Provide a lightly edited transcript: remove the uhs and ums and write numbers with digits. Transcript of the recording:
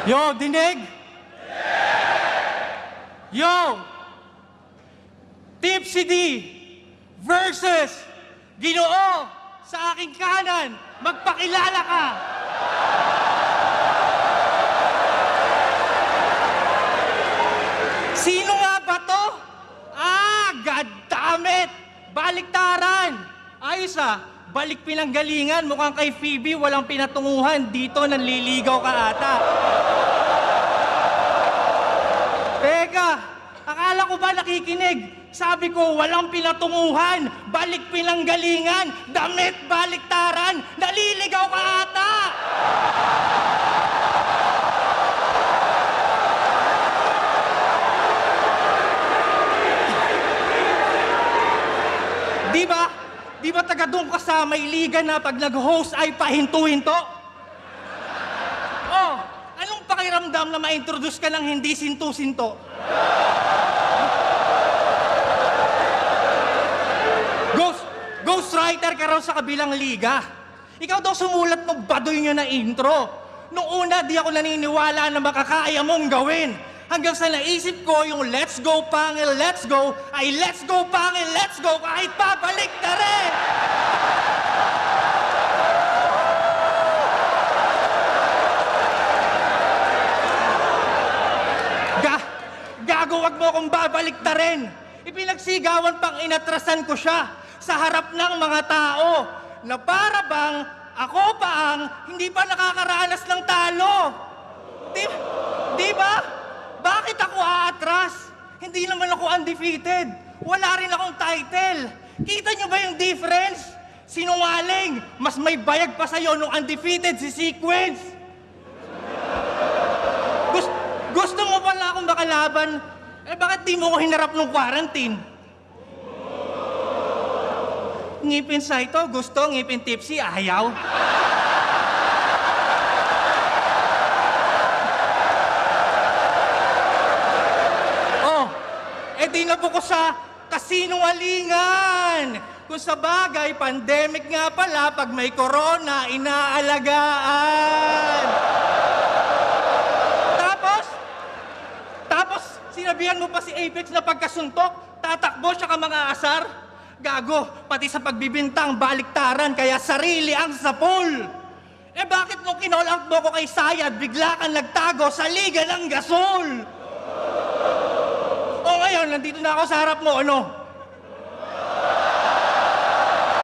Yo, dinig! Yo! Tipsy D versus Ginoo sa aking kanan. Magpakilala ka! Sino nga ba to? God damn it! Baliktaran! Ayos balik pinanggalingan. Mukhang kay Phoebe walang pinatunguhan. Dito nanliligaw ka ata. Teka, akala ko ba nakikinig? Sabi ko, walang pinatunguhan, balik pinanggalingan, damit baliktaran, naliligaw ka ata! Di ba taga doon ka sa may liga na pag nag-host ay pahinto-hinto? Oh, anong pakiramdam na ma-introduce ka ng hindi sinto-sinto? Ghostwriter ka raw sa kabilang liga. Ikaw daw sumulat ng badoy nyo na intro. Noong una, di ako naniniwala na makakaya mong gawin. Hanggang sa naisip ko, yung let's go pangil, let's go, ay let's go pangil, let's go, kahit pabalik na rin! Gago, wag mo akong babalik na rin. Ipinagsigawan pang inatrasan ko siya sa harap ng mga tao na para bang ako pa ang hindi pa nakakaranas ng talo. Di ba? Bakit ako aatras? Hindi naman ako undefeated. Wala rin akong title. Kita nyo ba yung difference? Sinungaling, mas may bayag pa sa'yo nung undefeated si Sequence. Gusto mo pala akong makalaban? Bakit di mo ko hinarap nung quarantine? Ngipin sa ito, gusto, ngipin tipsy, ayaw. Di na po ko sa kasinungalingan. Kung sa bagay, pandemic nga pala, pag may corona, inaalagaan. Tapos, sinabihan mo pa si Apex na pagkasuntok, tatakbo siya ka mga asar. Gago, pati sa pagbibintang, baliktaran, kaya sarili ang sapul. Bakit nung kinall out mo ko kay Sayad, bigla kang nagtago sa Liga ng Gasol? O ngayon, nandito na ako sa harap mo, ano?